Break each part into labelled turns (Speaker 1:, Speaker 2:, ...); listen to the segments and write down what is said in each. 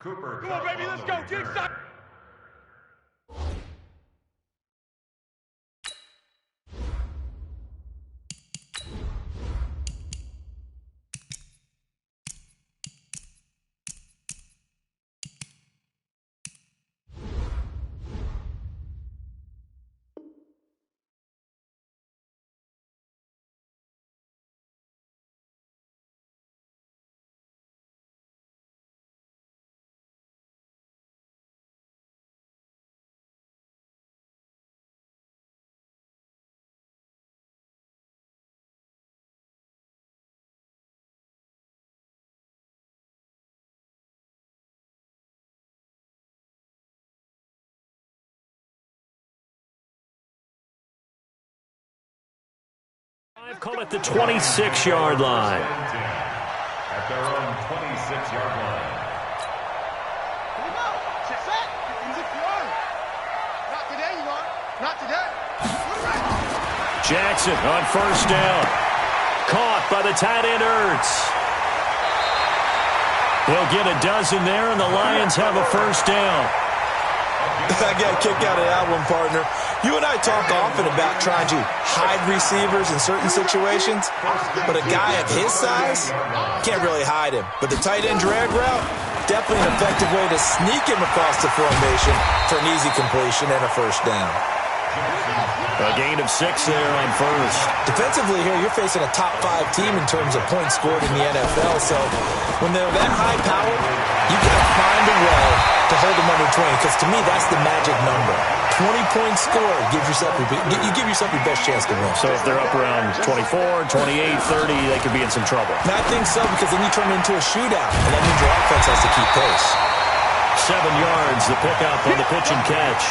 Speaker 1: Cooper.
Speaker 2: Come on, baby, let's go. Dig side.
Speaker 3: Call it the 26-yard line.
Speaker 1: At their own 26-yard line.
Speaker 2: Here we go. Set. Not today, you are. Not today.
Speaker 3: Jackson on first down. Caught by the tight end, Ertz. He'll get a dozen there, and the Lions have a first down.
Speaker 4: I got a kick out of that one, partner. You and I talk often about trying to hide receivers in certain situations, but a guy of his size can't really hide him. But the tight end drag route, definitely an effective way to sneak him across the formation for an easy completion and a first down.
Speaker 3: A gain of 6 there on first.
Speaker 4: Defensively here, you're facing a top-5 team in terms of points scored in the NFL, so when they're that high-powered, you got to find a way to hold them under 20, because to me, that's the magic number. 20 points scored, you give yourself your best chance to win.
Speaker 3: So if they're up around 24, 28, 30, they could be in some trouble.
Speaker 4: And I think so, because then you turn it into a shootout, and that means your offense has to keep pace.
Speaker 3: 7 yards, the pickup on the pitch and catch.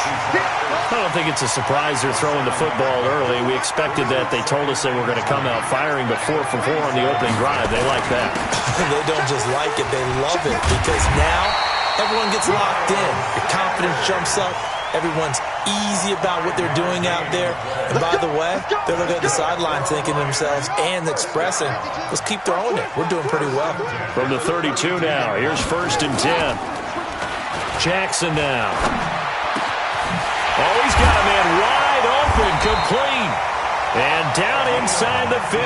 Speaker 3: I don't think it's a surprise they're throwing the football early. We expected that. They told us they were going to come out firing, but 4 for 4 on the opening drive. They like that.
Speaker 4: They don't just like it, they love it, because now everyone gets locked in. Your confidence jumps up. Everyone's easy about what they're doing out there. And by the way, they're looking at the sideline thinking to themselves and expressing, let's keep throwing it. We're doing pretty well.
Speaker 3: From the 32 now, here's 1st and 10. Jackson now. Oh, he's got a man wide open, complete. And down inside the 15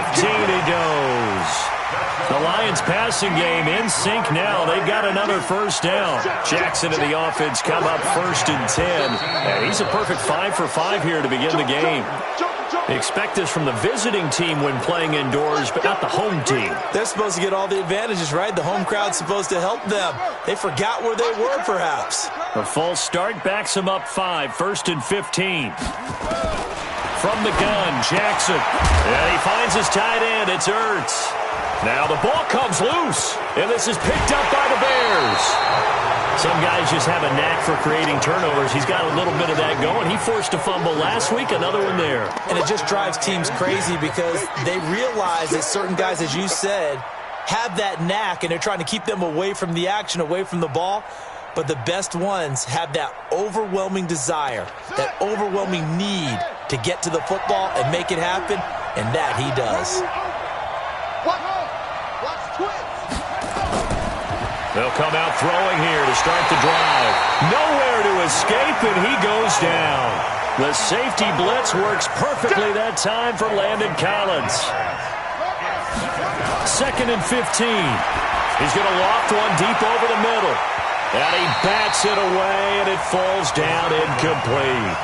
Speaker 3: he goes. The Lions passing game in sync now. They've got another first down. Jackson and the offense come up 1st and 10. And he's a perfect 5 for 5 here to begin the game. They expect this from the visiting team when playing indoors, but not the home team.
Speaker 4: They're supposed to get all the advantages, right? The home crowd's supposed to help them. They forgot where they were, perhaps.
Speaker 3: A false start backs him up 5, 1st and 15. From the gun, Jackson. And he finds his tight end. It's Ertz. Now the ball comes loose, and this is picked up by the Bears. Some guys just have a knack for creating turnovers. He's got a little bit of that going. He forced a fumble last week, another one there.
Speaker 4: And it just drives teams crazy because they realize that certain guys, as you said, have that knack, and they're trying to keep them away from the action, away from the ball. But the best ones have that overwhelming desire, that overwhelming need to get to the football and make it happen, and that he does.
Speaker 3: They'll come out throwing here to start the drive. Nowhere to escape, and he goes down. The safety blitz works perfectly that time for Landon Collins. 2nd and 15. He's going to loft one deep over the middle. And he bats it away, and it falls down incomplete.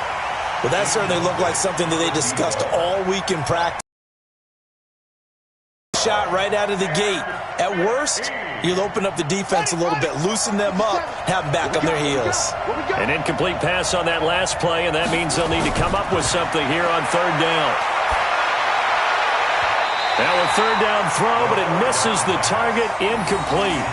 Speaker 4: Well, that certainly looked like something that they discussed all week in practice. Shot right out of the gate. At worst, you'll open up the defense a little bit, loosen them up, have them back on their heels.
Speaker 3: An incomplete pass on that last play, and that means they'll need to come up with something here on 3rd down. Now a 3rd down throw, but it misses the target, incomplete.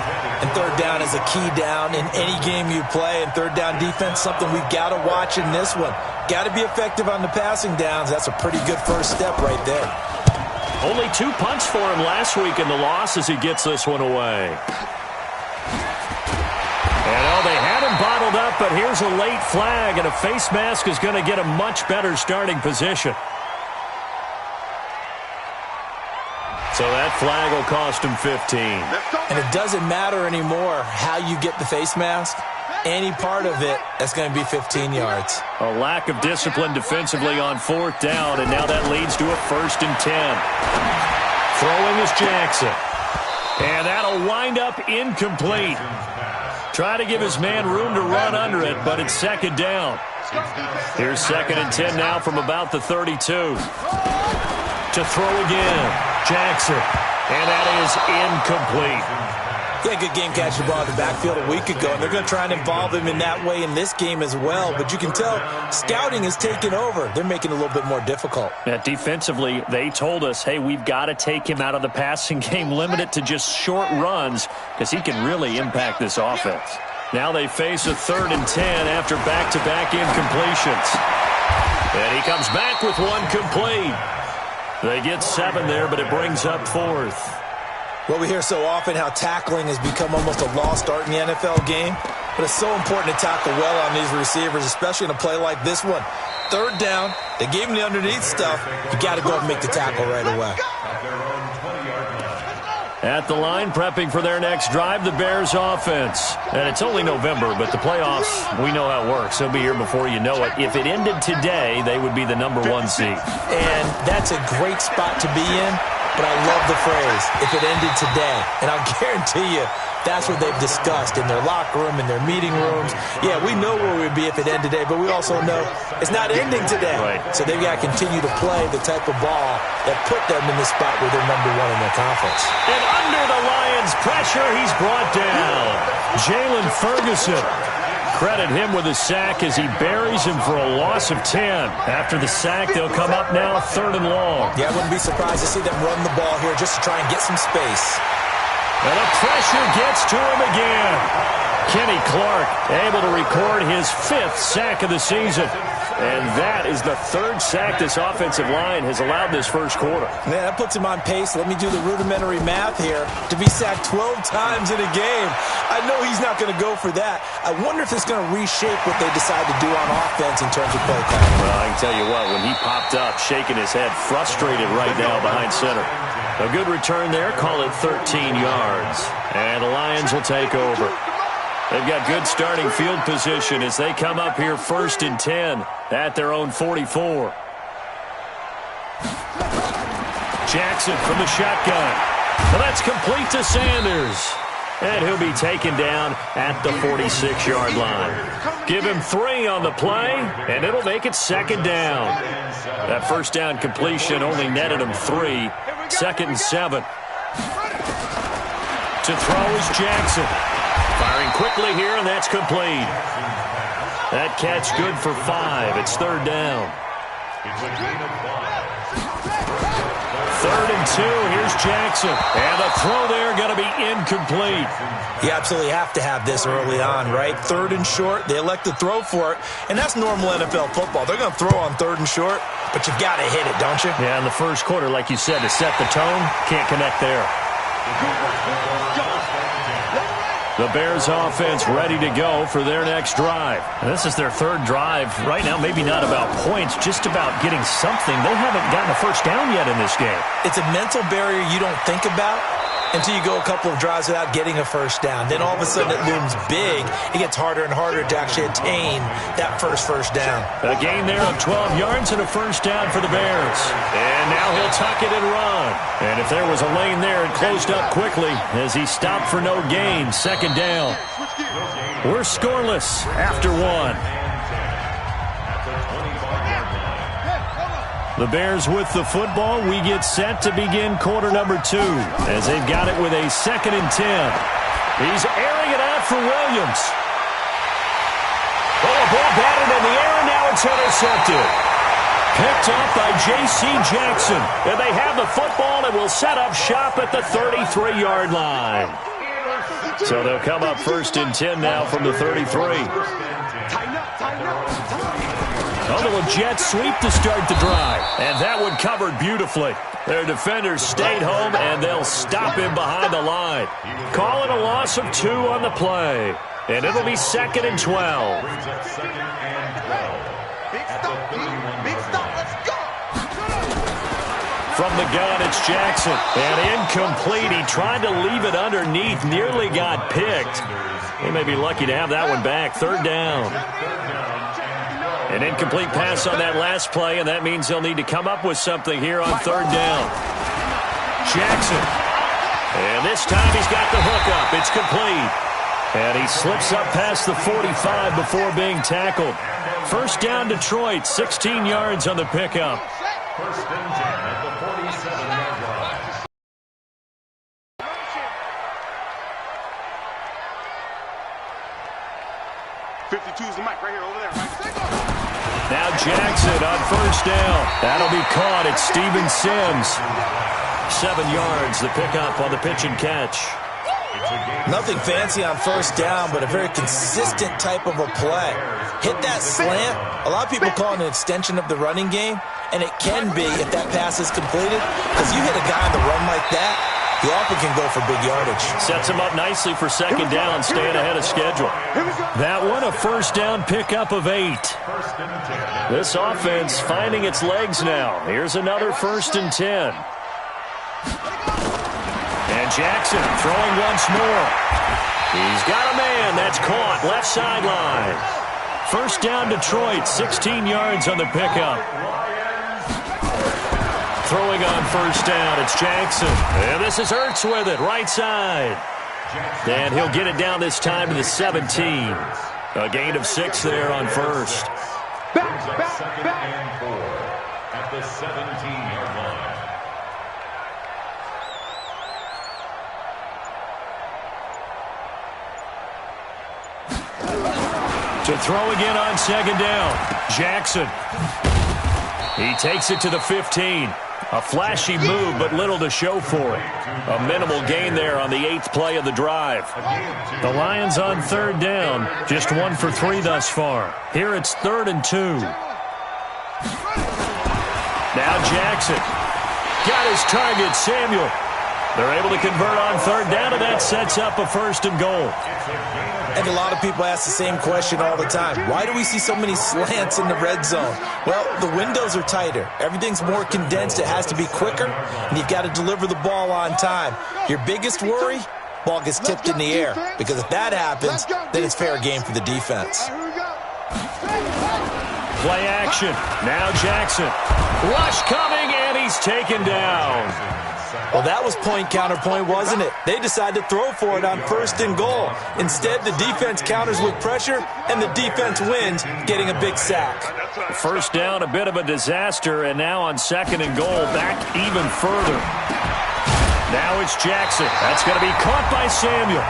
Speaker 4: And 3rd down is a key down in any game you play, and 3rd down defense, something we've got to watch in this one. Got to be effective on the passing downs. That's a pretty good first step right there.
Speaker 3: Only 2 punts for him last week in the loss as he gets this one away. And they had him bottled up, but here's a late flag, and a face mask is going to get a much better starting position. So that flag will cost him 15.
Speaker 4: And it doesn't matter anymore how you get the face mask. Any part of it, that's going to be 15 yards.
Speaker 3: A lack of discipline defensively on 4th down, and now that leads to a 1st and 10. Throwing is Jackson. And that'll wind up incomplete. Try to give his man room to run under it, but it's 2nd down. Here's 2nd and 10 now from about the 32. To throw again, Jackson. And that is incomplete.
Speaker 4: Yeah, good game catching the ball in the backfield a week ago, and they're going to try and involve him in that way in this game as well. But you can tell scouting is taking over. They're making it a little bit more difficult.
Speaker 3: Yeah, defensively, they told us, hey, we've got to take him out of the passing game, limit it to just short runs, because he can really impact this offense. Now they face a 3rd and 10 after back-to-back incompletions. And he comes back with one complete. They get 7 there, but it brings up 4th.
Speaker 4: Well, we hear so often how tackling has become almost a lost art in the NFL game. But it's so important to tackle well on these receivers, especially in a play like this one. 3rd down, they gave him the underneath stuff. You got to go and make the tackle right away.
Speaker 3: At the line, prepping for their next drive, the Bears offense. And it's only November, but the playoffs, we know how it works. They'll be here before you know it. If it ended today, they would be the #1 seed.
Speaker 4: And that's a great spot to be in, but I love the phrase, if it ended today. And I'll guarantee you, that's what they've discussed in their locker room, in their meeting rooms. Yeah, we know where we'd be if it ended today, but we also know it's not ending today.
Speaker 3: Right.
Speaker 4: So they've got to continue to play the type of ball that put them in the spot where they're #1 in their conference.
Speaker 3: And under the Lions' pressure, he's brought down. Jalen Ferguson. Credit him with a sack as he buries him for a loss of 10. After the sack, they'll come up now 3rd and long.
Speaker 4: Yeah, I wouldn't be surprised to see them run the ball here just to try and get some space.
Speaker 3: And the pressure gets to him again. Kenny Clark able to record his 5th sack of the season. And that is the 3rd sack this offensive line has allowed this first quarter.
Speaker 4: Man, that puts him on pace. Let me do the rudimentary math here. To be sacked 12 times in a game, I know he's not going to go for that. I wonder if it's going to reshape what they decide to do on offense in terms of play calling.
Speaker 3: Well, I can tell you what, when he popped up, shaking his head, frustrated right now behind center. A good return there, call it 13 yards. And the Lions will take over. They've got good starting field position as they come up here 1st and 10 at their own 44. Jackson from the shotgun. Well, that's complete to Sanders. And he'll be taken down at the 46-yard line. Give him 3 on the play, and it'll make it 2nd down. That 1st down completion only netted him 3. 2nd and 7. To throw is Jackson. Firing quickly here, and that's complete. That catch good for 5. It's 3rd down. 3rd and 2. Here's Jackson. And the throw there going to be incomplete.
Speaker 4: You absolutely have to have this early on, right? 3rd and short. They elect to throw for it. And that's normal NFL football. They're going to throw on 3rd and short, but you've got to hit it, don't you?
Speaker 3: Yeah, in the first quarter, like you said, to set the tone, can't connect there. The Bears offense ready to go for their next drive. And this is their 3rd drive. Right now, maybe not about points, just about getting something. They haven't gotten a 1st down yet in this game.
Speaker 4: It's a mental barrier you don't think about until you go a couple of drives without getting a 1st down. Then all of a sudden it looms big. It gets harder and harder to actually attain that first down.
Speaker 3: A gain there of 12 yards and a 1st down for the Bears. And now he'll tuck it and run. And if there was a lane there, it closed up quickly as he stopped for no gain. 2nd down. We're scoreless after 1. The Bears with the football. We get set to begin quarter number 2 as they've got it with a 2nd and 10. He's airing it out for Williams. Oh, a ball batted in the air, and now it's intercepted. Picked up by J.C. Jackson. And they have the football and will set up shop at the 33-yard line. So they'll come up 1st and 10 now from the 33. A little jet sweep to start the drive. And that one covered beautifully. Their defenders stayed home, and they'll stop him behind the line. Call it a loss of 2 on the play. And it'll be 2nd and 12. From the gun, it's Jackson. And incomplete. He tried to leave it underneath. Nearly got picked. They may be lucky to have that one back. Third down. An incomplete pass on that last play, and that means they'll need to come up with something here on third down. Jackson. And this time he's got the hook up. It's complete. And he slips up past the 45 before being tackled. First down, Detroit. 16 yards on the pickup.
Speaker 1: First and 10 at the 47-yard line.
Speaker 2: .52's the mic right here, over there. Right?
Speaker 3: Now Jackson on first down. That'll be caught. It's Steven Sims. 7 yards, the pickup on the pitch and catch.
Speaker 4: Nothing fancy on first down, but a very consistent type of a play. Hit that slant. A lot of people call it an extension of the running game, and it can be if that pass is completed, because you hit a guy on the run like that, he often can go for big yardage.
Speaker 3: Sets him up nicely for second down, staying ahead of schedule. That one a first down pickup of 8. This offense finding its legs now. Here's another first and 10. And Jackson throwing once more. He's got a man. That's caught. Left sideline. First down, Detroit. 16 yards on the pickup. Throwing on first down. It's Jackson. And this is Ertz with it. Right side. And he'll get it down this time to the 17. A gain of 6 there on first.
Speaker 1: Second and 4 at the 17-yard line.
Speaker 3: To throw again on second down. Jackson. He takes it to the 15. A flashy move, but little to show for it. A minimal gain there on the 8th play of the drive. The Lions on third down. Just 1 for 3 thus far. Here it's 3rd and 2. Now Jackson. Got his target, Samuel. They're able to convert on third down, and that sets up a first and goal.
Speaker 4: And a lot of people ask the same question all the time. Why do we see so many slants in the red zone? Well, the windows are tighter. Everything's more condensed. It has to be quicker, and you've got to deliver the ball on time. Your biggest worry, ball gets tipped in the air, because if that happens, then it's fair game for the defense.
Speaker 3: Play action. Now Jackson. Rush coming, and he's taken down.
Speaker 4: Well, that was point counterpoint, wasn't it? They decided to throw for it on first and goal. Instead, the defense counters with pressure, and the defense wins, getting a big sack.
Speaker 3: First down, a bit of a disaster, and now on second and goal, back even further. Now it's Jackson. That's going to be caught by Samuel.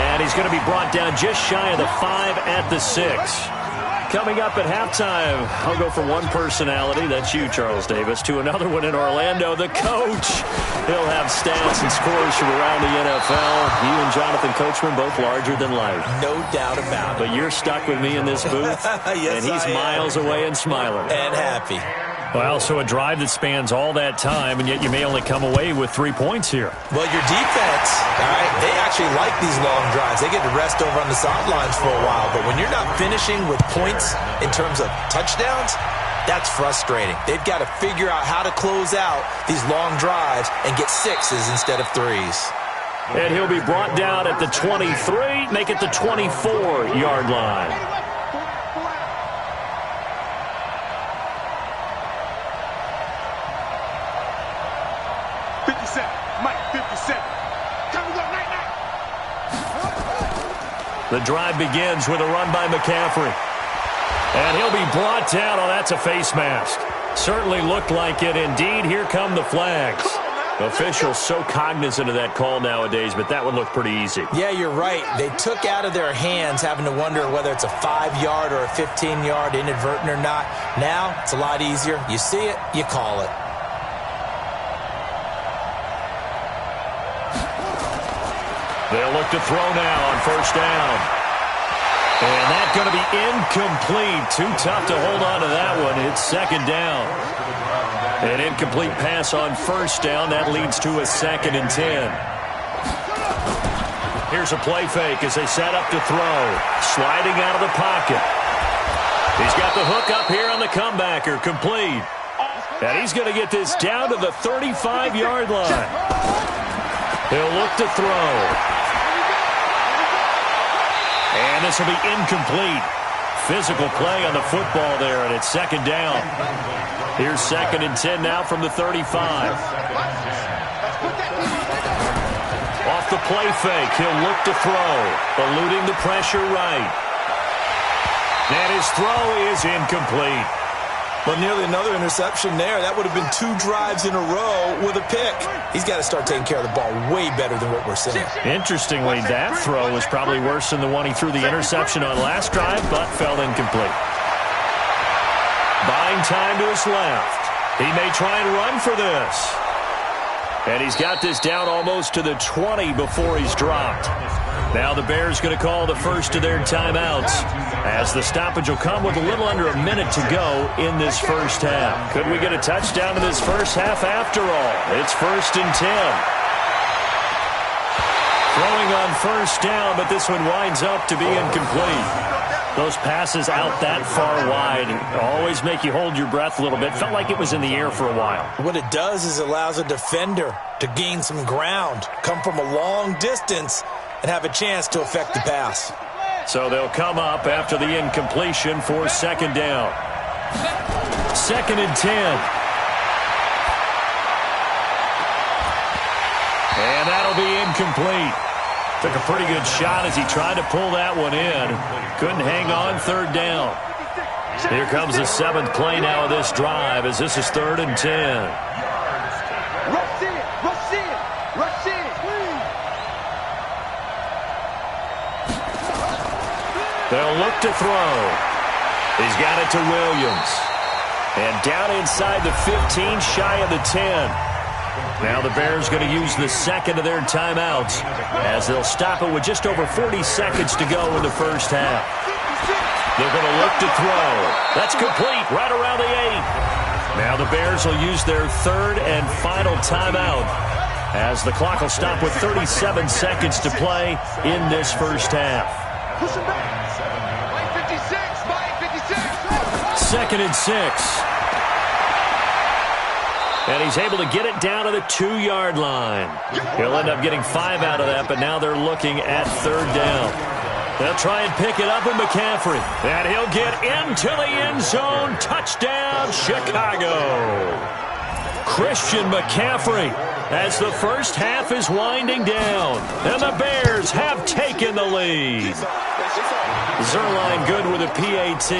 Speaker 3: And he's going to be brought down just shy of the 5 at the 6. Coming up at halftime, I'll go from one personality, that's you, Charles Davis, to another one in Orlando, the coach. He'll have stats and scores from around the NFL. You and Jonathan Coachman, both larger than life.
Speaker 4: No doubt about it.
Speaker 3: But you're stuck with me in this booth,
Speaker 4: yes,
Speaker 3: and he's miles away and smiling.
Speaker 4: And happy.
Speaker 3: Well, so a drive that spans all that time, and yet you may only come away with 3 points here.
Speaker 4: Well, your defense, all right, they actually like these long drives. They get to rest over on the sidelines for a while, but when you're not finishing with points in terms of touchdowns, that's frustrating. They've got to figure out how to close out these long drives and get 6s instead of 3s.
Speaker 3: And he'll be brought down at the 23, make it the 24-yard line.
Speaker 2: 57, Mike, 57. Time to go, night.
Speaker 3: The drive begins with a run by McCaffrey. And he'll be brought down. Oh, that's a face mask. Certainly looked like it. Indeed, here come the flags. Officials so cognizant of that call nowadays, but that one looked pretty easy.
Speaker 4: Yeah, you're right. They took out of their hands having to wonder whether it's a 5-yard or a 15-yard, inadvertent or not. Now, it's a lot easier. You see it, you call it.
Speaker 3: They'll look to throw now on first down. And that's going to be incomplete. Too tough to hold on to that one. It's second down. An incomplete pass on first down. That leads to a 2nd and 10. Here's a play fake as they set up to throw. Sliding out of the pocket. He's got the hook up here on the comebacker. Complete. And he's going to get this down to the 35-yard line. He'll look to throw. And this will be incomplete. Physical play on the football there, and it's second down. Here's 2nd and 10 now from the 35. Off the play fake, he'll look to throw. Eluding the pressure right. And his throw is incomplete.
Speaker 4: But nearly another interception there. That would have been 2 drives in a row with a pick. He's got to start taking care of the ball way better than what we're seeing.
Speaker 3: Interestingly, that throw was probably worse than the one he threw the interception on last drive, but fell incomplete. Buying time to his left. He may try and run for this. And he's got this down almost to the 20 before he's dropped. Now the Bears going to call the first of their timeouts, as the stoppage will come with a little under a minute to go in this first half. Could we get a touchdown in this first half after all? It's 1st and 10. Throwing on first down, but this one winds up to be incomplete. Those passes out that far wide always make you hold your breath a little bit. Felt like it was in the air for a while.
Speaker 4: What it does is it allows a defender to gain some ground, come from a long distance, and have a chance to affect the pass.
Speaker 3: So they'll come up after the incompletion for 2nd down. 2nd and 10. And that'll be incomplete. Took a pretty good shot as he tried to pull that one in. Couldn't hang on 3rd down. Here comes the 7th play now of this drive, as this is 3rd and 10.
Speaker 5: Rush in, rush in, rush in.
Speaker 3: They'll look to throw. He's got it to Williams. And down inside the 15, shy of the 10. Now the Bears going to use the 2nd of their timeouts, as they'll stop it with just over 40 seconds to go in the first half. They're going to look to throw. That's complete right around the 8. Now the Bears will use their 3rd and final timeout, as the clock will stop with 37 seconds to play in this first half.
Speaker 5: Push him back. 56.
Speaker 3: 2nd and 6. And he's able to get it down to the 2-yard line. He'll end up getting 5 out of that, but now they're looking at 3rd down. They'll try and pick it up with McCaffrey. And he'll get into the end zone. Touchdown, Chicago. Christian McCaffrey, as the first half is winding down. And the Bears have taken the lead. Zerline good with a PAT.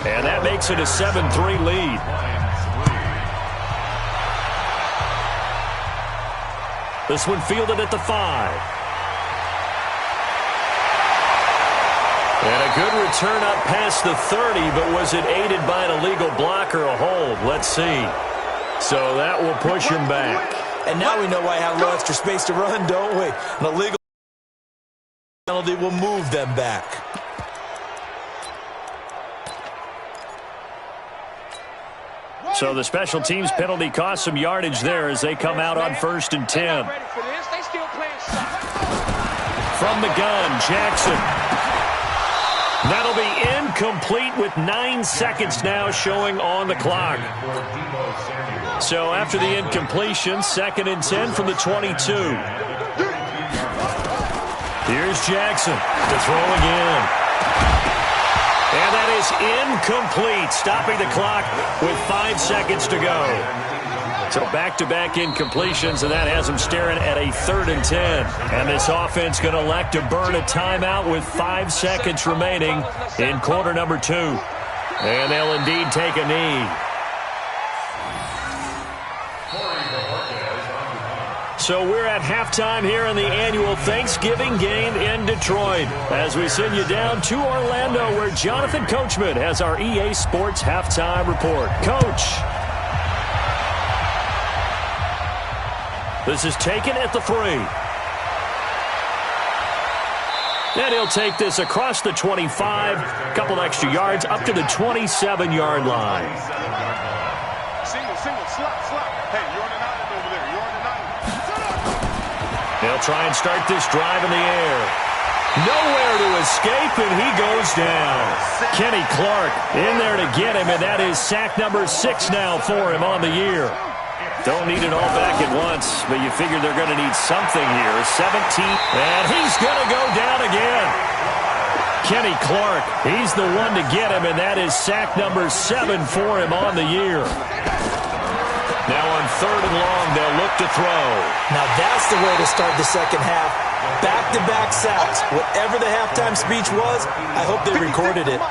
Speaker 3: And that makes it a 7-3 lead. This one fielded at the 5. And a good return up past the 30, but was it aided by an illegal block or a hold? Let's see. So that will push him back.
Speaker 4: And now we know why I have a little extra space to run, don't we? An illegal penalty will move them back.
Speaker 3: So the special teams penalty cost some yardage there as they come out on 1st and 10. From the gun, Jackson. That'll be incomplete with 9 seconds now showing on the clock. So after the incompletion, 2nd and 10 from the 22. Here's Jackson to throw again. And that is incomplete, stopping the clock with 5 seconds to go. So back-to-back incompletions, and that has them staring at a 3rd and 10. And this offense going to elect to burn a timeout with 5 seconds remaining in quarter number 2. And they'll indeed take a knee. So we're at halftime here in the annual Thanksgiving game in Detroit, as we send you down to Orlando, where Jonathan Coachman has our EA Sports halftime report. Coach. This is taken at the 3. And he'll take this across the 25, a couple extra yards, up to the 27-yard line.
Speaker 2: Single, slot. Hey, you're on an island over there. You're on an island.
Speaker 3: They'll try and start this drive in the air. Nowhere to escape, and he goes down. Kenny Clark in there to get him, and that is sack number 6 now for him on the year. Don't need it all back at once, but you figure they're going to need something here. 17, and he's going to go down again. Kenny Clark, he's the one to get him, and that is sack number 7 for him on the year. Now on 3rd and long, they'll look to throw.
Speaker 4: Now that's the way to start the second half. Back-to-back sacks. Whatever the halftime speech was, I hope they recorded it.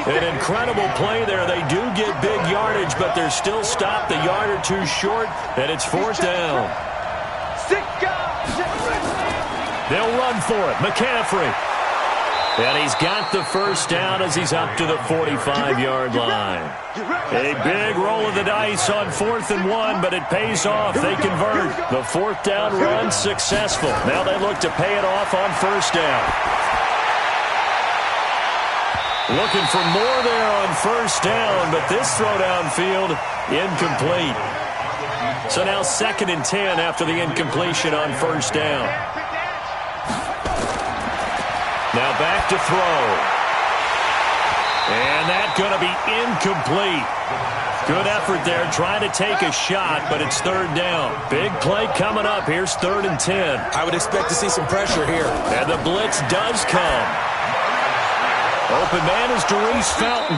Speaker 3: An incredible play there. They do get big yardage, but they're still stopped a yard or two short, and it's 4th down. They'll run for it. McCaffrey. And he's got the first down as he's up to the 45-yard line. A big roll of the dice on 4th and 1, but it pays off. They convert. The 4th down run successful. Now they look to pay it off on 1st down. Looking for more there on 1st down, but this throw downfield incomplete. So now 2nd and 10 after the incompletion on 1st down. Now back to throw. And that's going to be incomplete. Good effort there trying to take a shot, but it's 3rd down. Big play coming up. Here's 3rd and 10.
Speaker 4: I would expect to see some pressure here.
Speaker 3: And the blitz does come. Open man is Darius Fountain.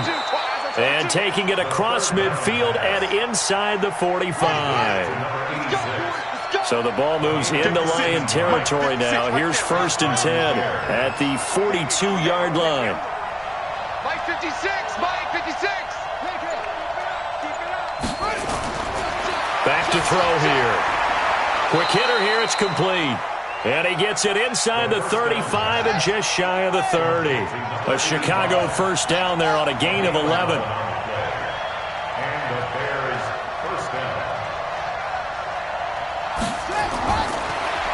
Speaker 3: And taking it across midfield and inside the 45. So the ball moves into Lion territory now. Here's 1st and 10 at the 42-yard line.
Speaker 5: Mike 56, Mike 56.
Speaker 3: Back to throw here. Quick hitter here, it's complete. And he gets it inside the 35 and just shy of the 30. A Chicago 1st down there on a gain of 11.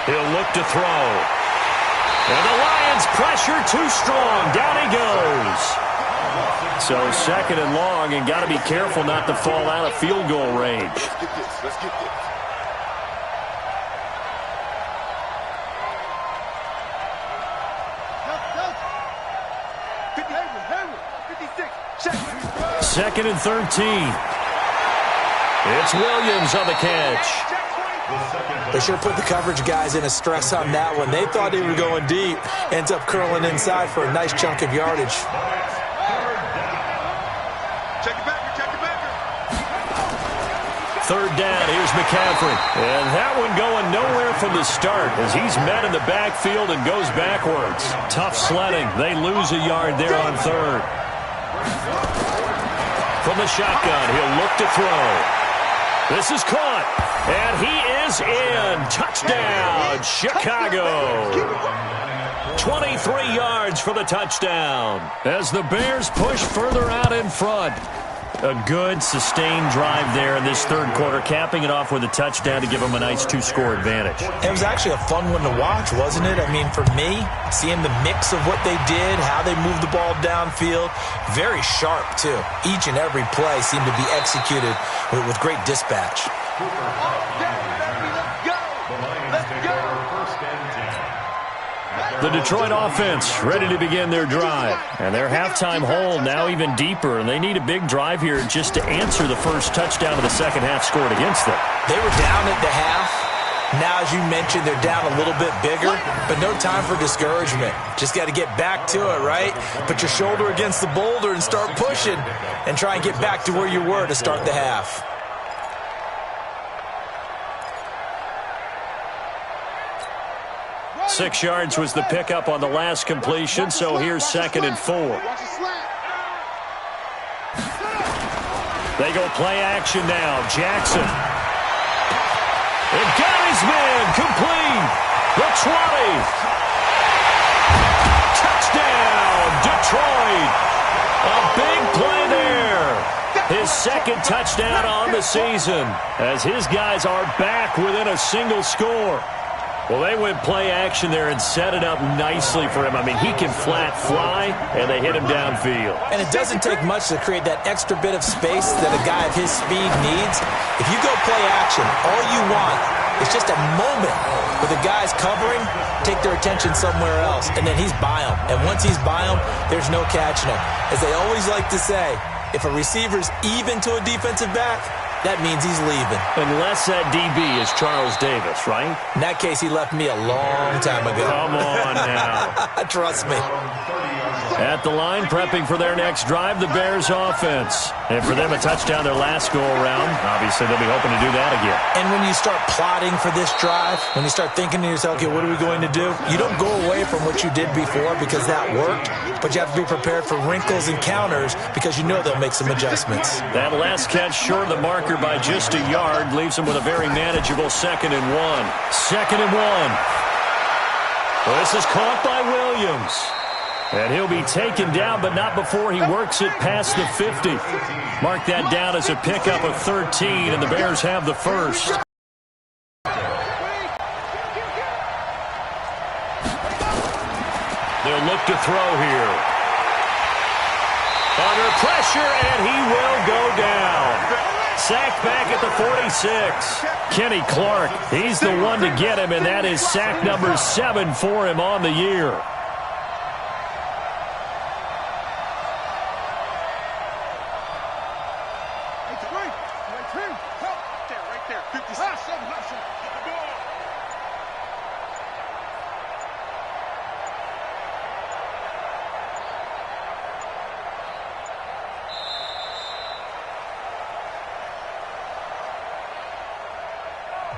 Speaker 3: He'll look to throw. And the Lions pressure too strong. Down he goes. So 2nd and long, and got to be careful not to fall out of field goal range.
Speaker 2: Let's get this.
Speaker 3: Second and 13. It's Williams on the catch.
Speaker 4: They sure put the coverage guys in a stress on that one. They thought they were going deep. Ends up curling inside for a nice chunk of yardage.
Speaker 2: Check it back.
Speaker 3: 3rd down, here's McCaffrey. And that one going nowhere from the start as he's met in the backfield and goes backwards. Tough sledding. They lose a yard there on 3rd. From the shotgun, he'll look to throw. This is caught. And he is in. Touchdown, Chicago. 23 yards for the touchdown as the Bears push further out in front. A good, sustained drive there in this 3rd quarter, capping it off with a touchdown to give them a nice 2-score advantage.
Speaker 4: It was actually a fun one to watch, wasn't it? I mean, for me, seeing the mix of what they did, how they moved the ball downfield, very sharp, too. Each and every play seemed to be executed with great dispatch.
Speaker 3: The Detroit offense ready to begin their drive. And their halftime hole now even deeper, and they need a big drive here just to answer the first touchdown of the second half scored against them.
Speaker 4: They were down at the half. Now, as you mentioned, they're down a little bit bigger, but no time for discouragement. Just got to get back to it, right? Put your shoulder against the boulder and start pushing and try and get back to where you were to start the half.
Speaker 3: Six yards was the pickup on the last completion, so here's 2nd and 4. They go play action now. Jackson. It got his man complete. The 20. Touchdown, Detroit. A big play there. His 2nd touchdown on the season as his guys are back within a single score. Well, they went play action there and set it up nicely for him. I mean, he can flat fly, and they hit him downfield.
Speaker 4: And it doesn't take much to create that extra bit of space that a guy of his speed needs. If you go play action, all you want It's just a moment where the guys covering take their attention somewhere else, and then he's by them. And once he's by them, there's no catching him. As they always like to say, if a receiver's even to a defensive back, that means he's leaving.
Speaker 3: Unless that DB is Charles Davis, right?
Speaker 4: In that case, he left me a long time ago.
Speaker 3: Come on now.
Speaker 4: Trust me.
Speaker 3: At the line, prepping for their next drive, the Bears offense. And for them, a touchdown their last go-around. Obviously, they'll be hoping to do that again.
Speaker 4: And when you start plotting for this drive, when you start thinking to yourself, okay, what are we going to do? You don't go away from what you did before because that worked, but you have to be prepared for wrinkles and counters because you know they'll make some adjustments.
Speaker 3: That last catch short of the marker by just a yard leaves him with a very manageable 2nd and 1. 2nd and 1. Well, this is caught by Williams. And he'll be taken down, but not before he works it past the 50. Mark that down as a pickup of 13, and the Bears have the first. They'll look to throw here. Under pressure, and he will go down. Sacked back at the 46. Kenny Clark, he's the one to get him, and that is sack number 7 for him on the year.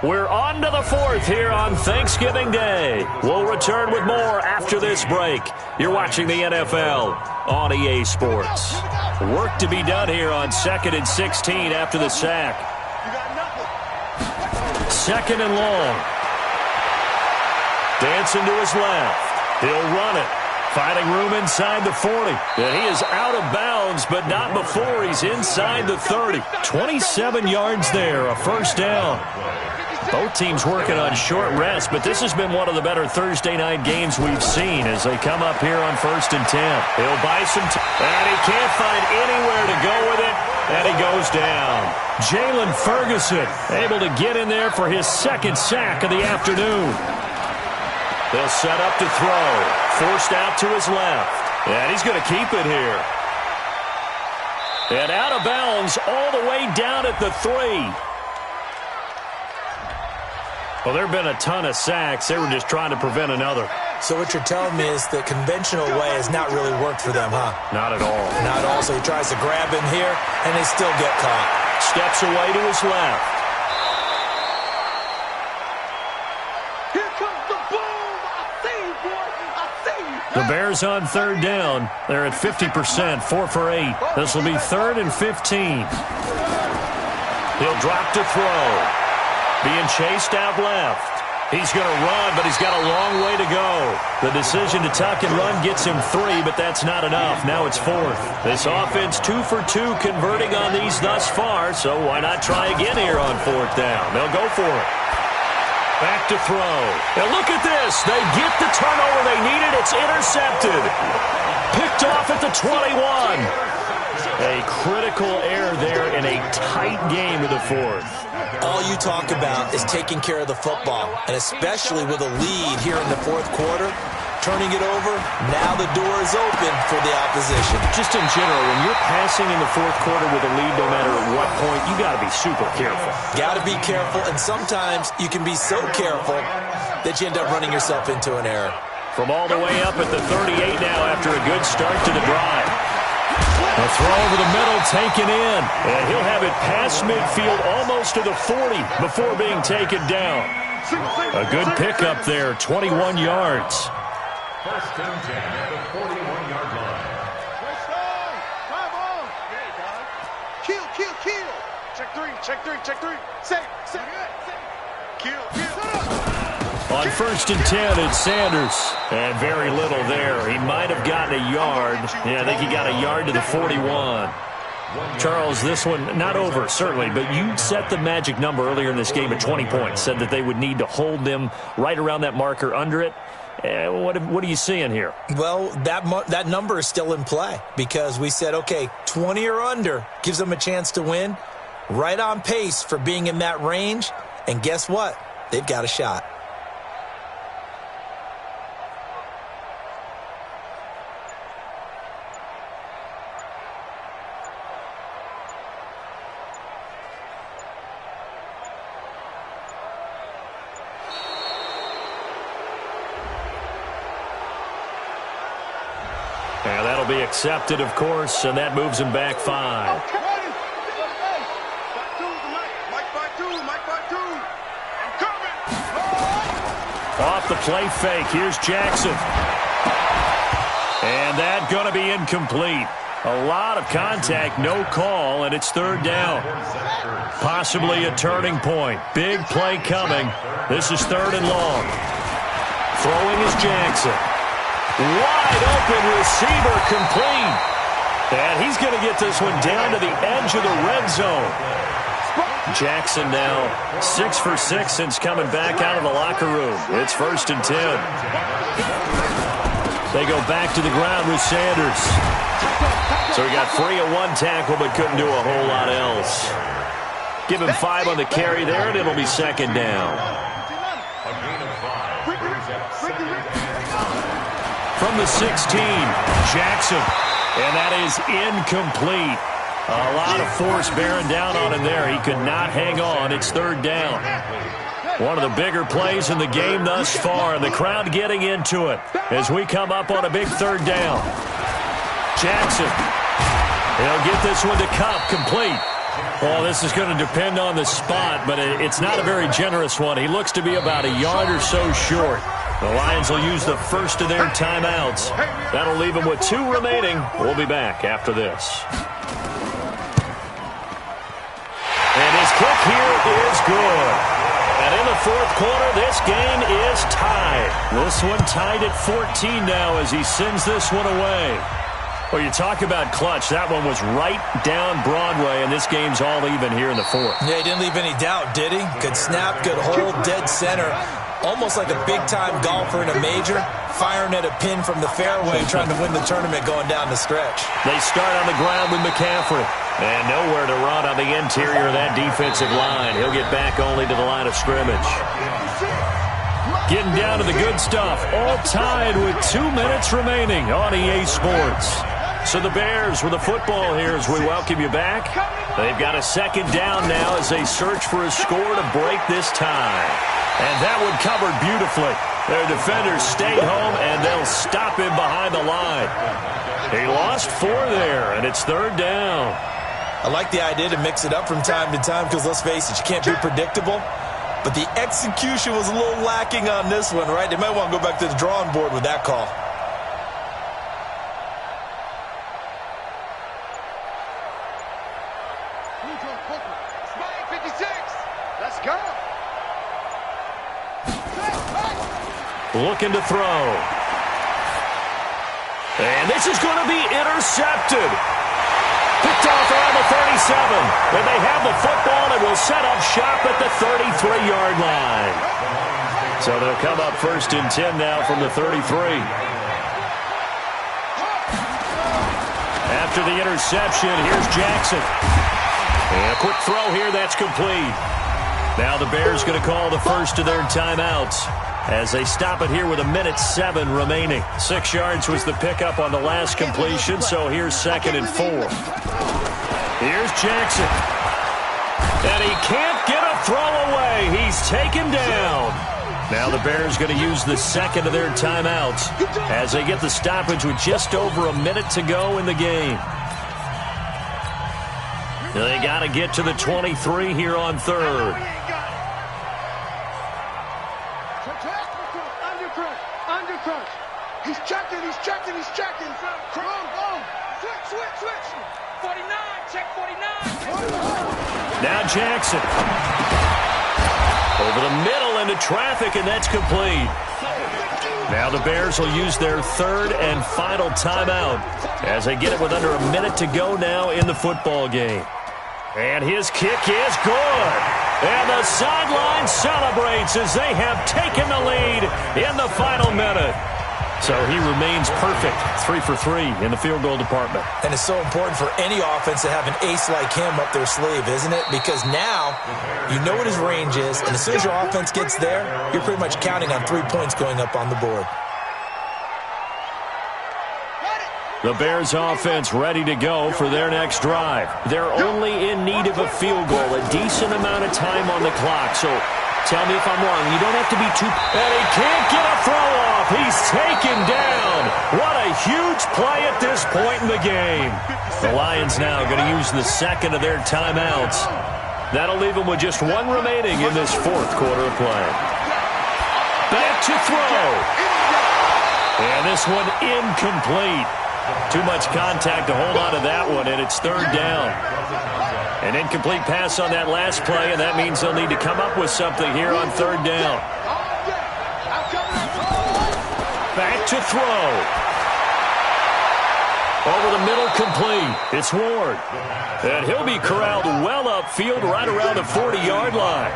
Speaker 3: We're on to the 4th here on Thanksgiving Day. We'll return with more after this break. You're watching the NFL on EA Sports. Work to be done here on 2nd and 16 after the sack. 2nd and long. Dancing to his left. He'll run it. Finding room inside the 40. And he is out of bounds, but not before he's inside the 30. 27 yards there, a first down. Both teams working on short rest, but this has been one of the better Thursday night games we've seen as they come up here on 1st and 10. He'll buy some time, and he can't find anywhere to go with it, and he goes down. Jalen Ferguson able to get in there for his 2nd sack of the afternoon. They'll set up to throw. Forced out to his left, and he's going to keep it here. And out of bounds all the way down at the 3. Well, there have been a ton of sacks. They were just trying to prevent another.
Speaker 4: So what you're telling me is the conventional way has not really worked for them, huh?
Speaker 3: Not at all.
Speaker 4: Not at all. So he tries to grab him here, and they still get caught.
Speaker 3: Steps away to his left.
Speaker 5: Here comes the boom. I see you, boy. I see you.
Speaker 3: The Bears on 3rd down. They're at 50%, 4 for 8. This will be 3rd and 15. He'll drop to throw. Being chased out left. He's going to run, but he's got a long way to go. The decision to tuck and run gets him 3, but that's not enough. Now it's 4th. This offense 2 for 2 converting on these thus far, so why not try again here on 4th down? They'll go for it. Back to throw. And look at this. They get the turnover they needed. It's intercepted. Picked off at the 21. A critical error there in a tight game of the 4th.
Speaker 4: All you talk about is taking care of the football, and especially with a lead here in the 4th quarter, turning it over, now the door is open for the opposition.
Speaker 3: Just in general, when you're passing in the 4th quarter with a lead, no matter at what point, you got to be super careful.
Speaker 4: Got to be careful, and sometimes you can be so careful that you end up running yourself into an error.
Speaker 3: From all the way up at the 38 now after a good start to the drive. A throw over the middle taken in, and he'll have it past midfield almost to the 40 before being taken down. A good pickup there, 21 yards.
Speaker 1: 1st and 10 at the 41-yard line.
Speaker 2: Kill, kill, kill. Check 3, check 3, check 3. Say. Kill.
Speaker 3: On 1st and 10, it's Sanders. And very little there. He might have gotten a yard. Yeah, I think he got a yard to the 41. Charles, this one, not over, certainly, but you set the magic number earlier in this game at 20 points. Said that they would need to hold them right around that marker under it. What are you seeing here?
Speaker 4: Well, that number is still in play because we said, okay, 20 or under gives them a chance to win. Right on pace for being in that range. And guess what? they've got a shot.
Speaker 3: And that'll be accepted, of course, and that moves him back 5. Off the play fake. Here's Jackson. And that going to be incomplete. A lot of contact, no call, and it's 3rd down. Possibly a turning point. Big play coming. This is 3rd and long. Throwing is Jackson. Wide open receiver, complete. And he's going to get this one down to the edge of the red zone. Jackson now 6 for 6 since coming back out of the locker room. It's 1st and 10. They go back to the ground with Sanders. So he got free of 1 tackle but couldn't do a whole lot else. Give him 5 on the carry there, and it'll be 2nd down. From the 16, Jackson. And that is incomplete. A lot of force bearing down on him there. He could not hang on. It's 3rd down. One of the bigger plays in the game thus far, and the crowd getting into it as we come up on a big 3rd down. Jackson. He'll get this one to Cup, complete. Well, this is going to depend on the spot, but it's not a very generous one. He looks to be about a yard or so short. The Lions will use the first of their timeouts. That'll leave them with 2 remaining. We'll be back after this. And his kick here is good. And in the 4th quarter, this game is tied. This one tied at 14 now as he sends this one away. Well, you talk about clutch. That one was right down Broadway, and this game's all even here in the 4th.
Speaker 4: Yeah, he didn't leave any doubt, did he? Good snap, good hold, dead center. Almost like a big-time golfer in a major, firing at a pin from the fairway, trying to win the tournament going down the stretch.
Speaker 3: They start on the ground with McCaffrey. And nowhere to run on the interior of that defensive line. He'll get back only to the line of scrimmage. Getting down to the good stuff. All tied with 2 minutes remaining on EA Sports. So the Bears with the football here as we welcome you back. They've got a 2nd down now as they search for a score to break this tie. And that one covered beautifully. Their defenders stayed home, and they'll stop him behind the line. He lost 4 there, and it's 3rd down.
Speaker 4: I like the idea to mix it up from time to time because, let's face it, you can't be predictable. But the execution was a little lacking on this one, right? They might want to go back to the drawing board with that call.
Speaker 2: Let's go.
Speaker 3: Looking to throw. And this is going to be intercepted. Picked off around the 37. And they have the football and will set up shop at the 33-yard line. So they'll come up 1st and 10 now from the 33. After the interception, here's Jackson. And a quick throw here, that's complete. Now the Bears going to call the first of their timeouts as they stop it here with 1:07 remaining. 6 yards was the pickup on the last completion, so here's 2nd and 4. Here's Jackson. And he can't get a throw away. He's taken down. Now the Bears going to use the 2nd of their timeouts as they get the stoppage with just over a minute to go in the game. They got to get to the 23 here on 3rd.
Speaker 2: Undercrunch. He's checking. Boom. Switch.
Speaker 5: 49, check 49.
Speaker 3: Now Jackson. Over the middle into traffic, and that's complete. Now the Bears will use their 3rd and final timeout as they get it with under a minute to go now in the football game. And his kick is good. And the sideline celebrates as they have taken the lead in the final minute. So he remains perfect, 3 for 3 in the field goal department.
Speaker 4: And it's so important for any offense to have an ace like him up their sleeve, isn't it? Because now you know what his range is, and as soon as your offense gets there, you're pretty much counting on 3 points going up on the board.
Speaker 3: The Bears offense ready to go for their next drive. They're only in need of a field goal, a decent amount of time on the clock. So tell me if I'm wrong. You don't have to be too... And he can't get a throw off. He's taken down. What a huge play at this point in the game. The Lions now going to use the second of their timeouts. That'll leave them with just one remaining in this fourth quarter of play. Back to throw. And this one incomplete. Too much contact to hold on to that one, and it's third down. An incomplete pass on that last play, and that means they'll need to come up with something here on third down. Back to throw. Over the middle, complete. It's Ward. And he'll be corralled well upfield right around the 40-yard line.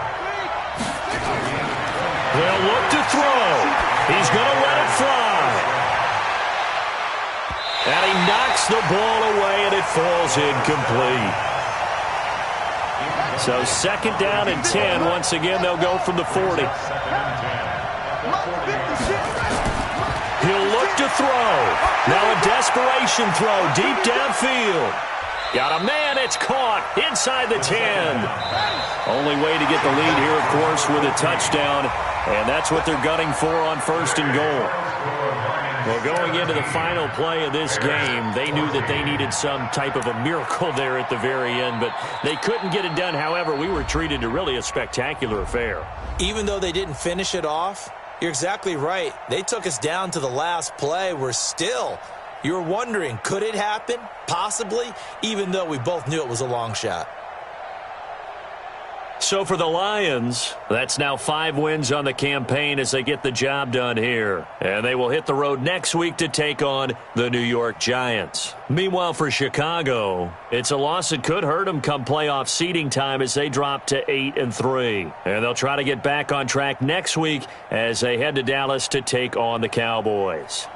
Speaker 3: They'll look to throw. He's going to let it fly. And he knocks the ball away, and it falls incomplete. So second down and 10. Once again, they'll go from the 40. He'll look to throw. Now a desperation throw deep downfield. Got a man. It's caught inside the 10. Only way to get the lead here, of course, with a touchdown. And that's what they're gunning for on first and goal. Well, going into the final play of this game, they knew that they needed some type of a miracle there at the very end, but they couldn't get it done. However, we were treated to really a spectacular affair.
Speaker 4: Even though they didn't finish it off, you're exactly right. They took us down to the last play. We're still, you're wondering, could it happen? Possibly, even though we both knew it was a long shot.
Speaker 3: So for the Lions, that's now 5 wins on the campaign as they get the job done here. And they will hit the road next week to take on the New York Giants. Meanwhile, for Chicago, it's a loss that could hurt them come playoff seeding time as they drop to 8-3. And they'll try to get back on track next week as they head to Dallas to take on the Cowboys.